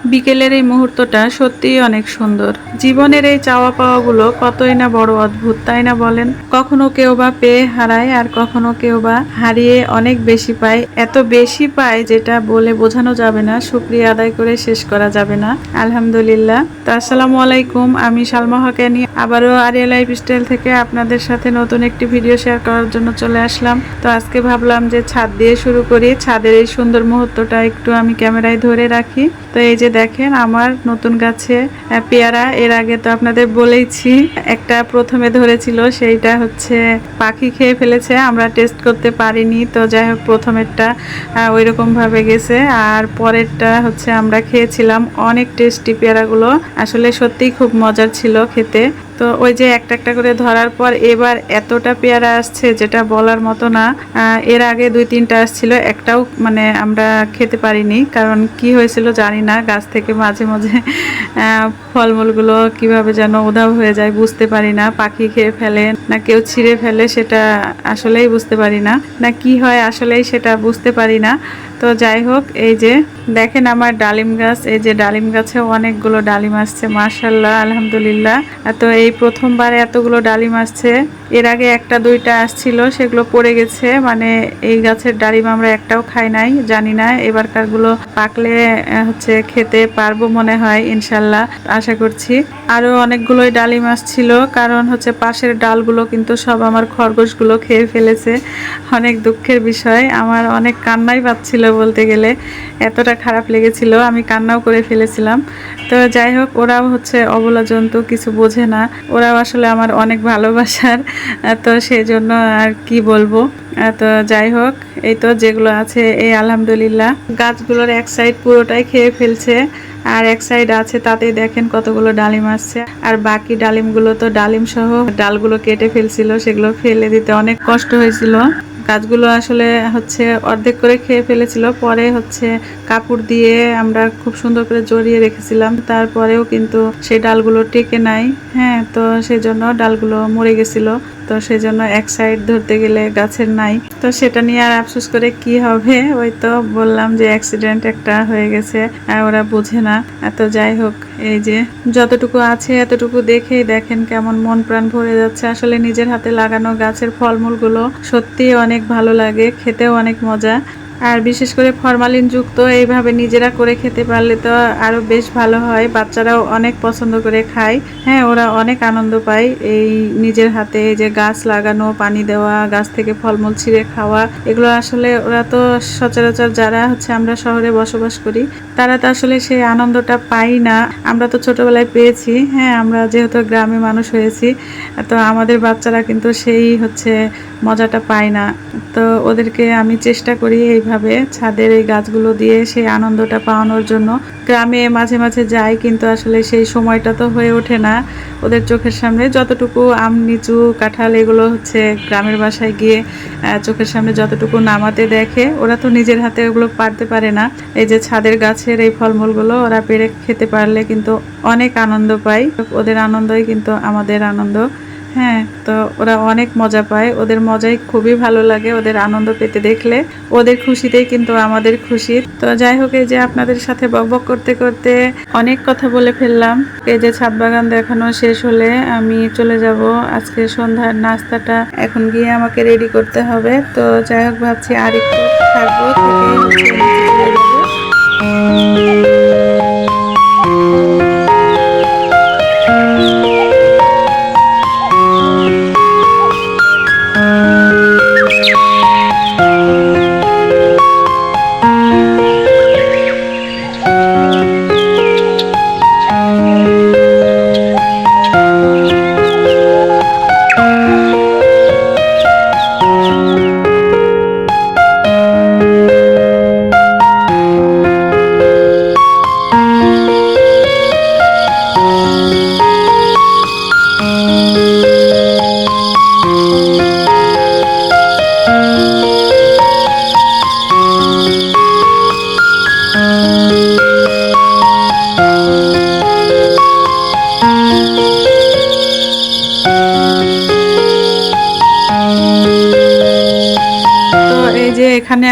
বিকেলের এই মুহূর্তটা সত্যিই অনেক সুন্দর। জীবনের এই চাওয়া পাওয়াগুলো কতই না বড় অদ্ভুত, তাই না বলেন? কখনো কেউ বা পেয়ে হারায়, আর কখনো কেউ বা হারিয়ে অনেক বেশি পায়। এত বেশি পায় যেটা বলে বোঝানো যাবে না, শুকরিয়া আদায় করে শেষ করা যাবে না। আলহামদুলিল্লাহ। তো আসসালামু আলাইকুম, আমি সালমা হকানি আবারও আরিয়া লাইফস্টাইল থেকে আপনাদের সাথে নতুন একটি ভিডিও শেয়ার করার জন্য চলে আসলাম। তো আজকে ভাবলাম যে ছাদ দিয়ে শুরু করি। ছাদের এই সুন্দর মুহূর্তটা একটু আমি ক্যামেরায় ধরে রাখি। তো এই যে দেখেন আমার নতুন গাছে পেয়ারা, এর আগে তো আপনাদের বলেইছি একটা প্রথমে ধরেছিল, সেইটা হচ্ছে পাখি খেয়ে ফেলেছে, আমরা টেস্ট করতে পারিনি। তো যাই হোক প্রথমেরটা ওইরকম ভাবে গেছে, আর পরেরটা হচ্ছে আমরা খেয়েছিলাম। অনেক টেস্টি পেয়ারাগুলো, আসলে সত্যিই খুব মজার ছিল খেতে। তো ওই যে একটা একটা করে ধরার পর এবার এতটা পেয়ারা আসছে যেটা বলার মতো না। এর আগে 2-3টা আসছিল, একটাও মানে আমরা খেতে পারিনি, কারণ কি হয়েছিল জানি না। গাছ থেকে মাঝে মাঝে ফলমূলগুলো কিভাবে যেন উধাও হয়ে যায়, বুঝতে পারি না। পাখি খেয়ে ফেলে না কেউ ছিঁড়ে ফেলে, সেটা আসলেই বুঝতে পারি না, না কি হয় আসলেই সেটা বুঝতে পারি না। তো যাই হোক, এই যে দেখেন আমার ডালিম গাছ, এই যে ডালিম গাছে অনেকগুলো ডালিম আসছে, মাশাআল্লাহ আলহামদুলিল্লাহ। তো এই প্রথমবার এতগুলো ডালিম আসছে। এর আগে 1-2টা আসছিল, সেগুলো পড়ে গেছে। মানে এই গাছের ডালিম আমরা একটাও খাই নাই, জানি না এবারকারগুলো পাকলে হচ্ছে খেতে পারবো মনে হয় ইনশাল্লাহ, আশা করছি। আরো অনেকগুলোই ডালিম আসছিল, কারণ হচ্ছে পাশের ডালগুলো কিন্তু সব আমার খরগোশগুলো খেয়ে ফেলেছে। অনেক দুঃখের বিষয়, আমার অনেক কান্নাই পাচ্ছিল বলতে গেলে, এতটা খারাপ লেগেছিল, আমি কান্নাও করে ফেলেছিলাম। তো যাই হোক, ওরাও হচ্ছে অবলা জন্তু, কিছু বোঝে না, ওরাও আসলে আমার অনেক ভালোবাসার। তো সেই জন্য আর কি বলবো। তো যাই হোক, এই তো যেগুলো আছে এই আলহামদুলিল্লাহ। গাছগুলোর এক সাইড পুরোটাই খেয়ে ফেলছে, আর এক সাইড আছে তাতেই দেখেন কতগুলো ডালিম আসছে। আর বাকি ডালিমগুলো তো ডালিম সহ ডালগুলো কেটে ফেলছিল, সেগুলো ফেলে দিতে অনেক কষ্ট হয়েছিল। গাছগুলো আসলে হচ্ছে অর্ধেক করে খেয়ে ফেলেছিল, পরে হচ্ছে কাপড় দিয়ে আমরা খুব সুন্দর করে জড়িয়ে রেখেছিলাম, তারপরেও কিন্তু সেই ডালগুলো টেকে নাই। হ্যাঁ, তো সেই জন্য ডালগুলো মরে গেছিল। তো সেই জন্য এক সাইড ধরতে গেলে গাছের নাই, তো সেটা নিয়ে আর আফসোস করে কি হবে। ওই তো বললাম যে অ্যাক্সিডেন্ট একটা হয়ে গেছে, ওরা বোঝে না। তো যাই হোক, এই যে যতটুকু আছে এতটুকু দেখেই দেখেন কেমন মন প্রাণ ভরে যাচ্ছে। আসলে নিজের হাতে লাগানো গাছের ফলমূলগুলো সত্যিই অনেক ভালো লাগে, খেতেও অনেক মজা। আর বিশেষ করে ফরমালিন যুক্ত এইভাবে নিজেরা করে খেতে পারলে তো আরো বেশ ভালো হয়, বাচ্চারাও অনেক পছন্দ করে খায়। হ্যাঁ, ওরা অনেক আনন্দ পায় এই নিজের হাতে যে গাছ লাগানো, পানি দেওয়া, গাছ থেকে ফলমূল ছিঁড়ে খাওয়া, এগুলো আসলে ওরা তো সচরাচর যারা হচ্ছে আমরা শহরে বসবাস করি তারা তো আসলে সেই আনন্দটা পাই না। আমরা তো ছোটবেলায় পেয়েছি, হ্যাঁ, আমরা যেহেতু গ্রামে মানুষ হয়েছি, তো আমাদের বাচ্চারা কিন্তু সেই হচ্ছে মজাটা পায় না। তো ওদেরকে আমি চেষ্টা করি এইভাবে ছাদের এই গাছগুলো দিয়ে সেই আনন্দটা পাওয়ানোর জন্য। গ্রামে মাঝে মাঝে যাই, কিন্তু আসলে সেই সময়টা তো হয়ে ওঠে না। ওদের চোখের সামনে যতটুকু আম, লিচু, কাঁঠাল এগুলো হচ্ছে গ্রামের বাসায় গিয়ে চোখের সামনে যতটুকু নামাতে দেখে, ওরা তো নিজের হাতে ওগুলো পারতে পারে না। এই যে ছাদের গাছের এই ফলমূলগুলো ওরা পেড়ে খেতে পারলে কিন্তু অনেক আনন্দ পায়। ওদের আনন্দই কিন্তু আমাদের আনন্দ। হ্যাঁ, তো ওরা অনেক মজা পায়, ওদের মজাই খুবই ভালো লাগে, ওদের আনন্দ পেতে দেখলে। ওদের খুশিতেই কিন্তু আমাদের খুশি। তো যাই হোক, এই যে আপনাদের সাথে বকবক করতে করতে অনেক কথা বলে ফেললাম। এই যে ছাদ বাগান দেখানো শেষ হলে আমি চলে যাব আজকে সন্ধ্যার নাস্তাটা এখন গিয়ে আমাকে রেডি করতে হবে। তো যাই হোক, ভাবছি আর একটু থাকবো, থেকে হচ্ছে নিচে চলে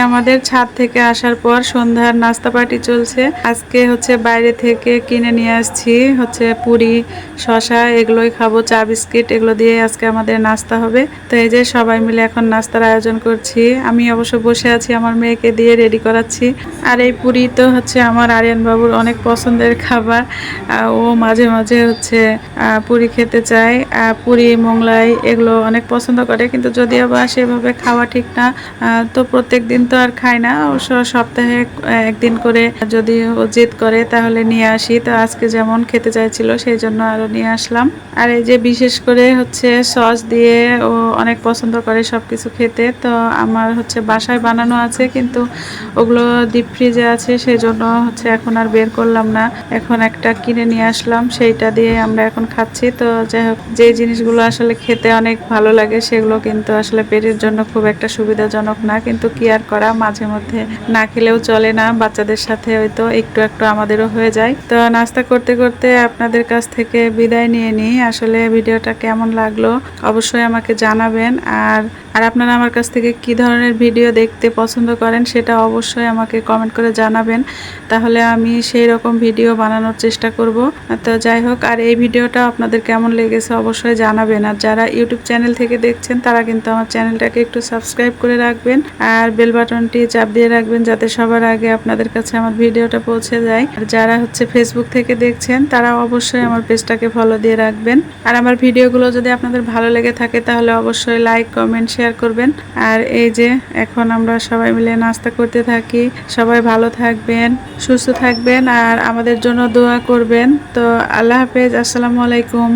আমাদের ছাদ থেকে আসার পর সন্ধ্যার নাস্তা পার্টি চলছে। আজকে হচ্ছে বাইরে থেকে কিনে নিয়ে আসছি হচ্ছে পুরি, শসা, এগুলোই খাবো, চা বিস্কিট, এগুলো দিয়ে আজকে আমাদের নাস্তা হবে। তো এই যে সবাই মিলে এখন নাস্তার আয়োজন করছি। আমি অবশ্য বসে আছি, আমার মেয়েকে দিয়ে রেডি করাচ্ছি। আর এই পুরি তো হচ্ছে আমার আরিয়ান বাবুর অনেক পছন্দের খাবার। ও মাঝে মাঝে হচ্ছে পুরি খেতে চায়। পুরি, মোগলাই এগুলো অনেক পছন্দ করে, কিন্তু যদিও বা সেভাবে খাওয়া ঠিক না। তো প্রত্যেক দিন তো আর খাই না, অবশ্য সপ্তাহে একদিন করে যদি ও জেদ করে তাহলে নিয়ে আসি। তো আজকে যেমন খেতে চাইছিল সেই জন্য আরো নিয়ে আসলাম। আর এই যে বিশেষ করে হচ্ছে সস দিয়ে ও অনেক পছন্দ করে সবকিছু খেতে। তো আমার হচ্ছে বাসায় বানানো আছে, কিন্তু ওগুলো ডিপ ফ্রিজে আছে, সেই জন্য হচ্ছে এখন আর বের করলাম না। এখন একটা কিনে নিয়ে আসলাম, সেইটা দিয়ে আমরা এখন খাচ্ছি। তো যাই হোক, যে জিনিসগুলো আসলে খেতে অনেক ভালো লাগে সেগুলো কিন্তু আসলে পেটের জন্য খুব একটা সুবিধাজনক না, কিন্তু কি আর করা, মাঝে মধ্যে না খেলেও চলে না। বাচ্চাদের সাথে হয়তো একটু একটু আমাদেরও হয়ে যায়। তো নাস্তা করতে করতে আপনাদের কাছ থেকে বিদায় নিয়ে নিই। আসলে ভিডিওটা কেমন লাগলো অবশ্যই আমাকে জানাবেন। আর আপনারা আমার কাছ থেকে কি ধরনের ভিডিও দেখতে পছন্দ করেন সেটা অবশ্যই আমাকে কমেন্ট করে জানাবেন, তাহলে আমি সেই রকম ভিডিও বানানোর চেষ্টা করব। তো যাই হোক, আর এই ভিডিওটা আপনাদের কেমন লেগেছে অবশ্যই জানাবেন। আর যারা ইউটিউব চ্যানেল থেকে দেখছেন তারা কিন্তু আমার চ্যানেলটাকে একটু সাবস্ক্রাইব করে রাখবেন আর বেল বাটনটি চাপ দিয়ে রাখবেন, যাতে সবার আগে আপনাদের কাছে আমার ভিডিওটা পৌঁছে যায়। আর যারা হচ্ছে ফেসবুক থেকে দেখছেন তারা অবশ্যই আমার পেজটাকে ফলো দিয়ে রাখবেন। আর আমার ভিডিওগুলো যদি আপনাদের ভালো লেগে থাকে তাহলে অবশ্যই লাইক, কমেন্ট, শেয়ার করবেন। আর এই যে এখন আমরা সবাই মিলে নাস্তা করতে থাকি। সবাই ভালো থাকবেন, সুস্থ থাকবেন আর আমাদের জন্য দোয়া করবেন। তো আল্লাহ হাফেজ, আসসালামু আলাইকুম।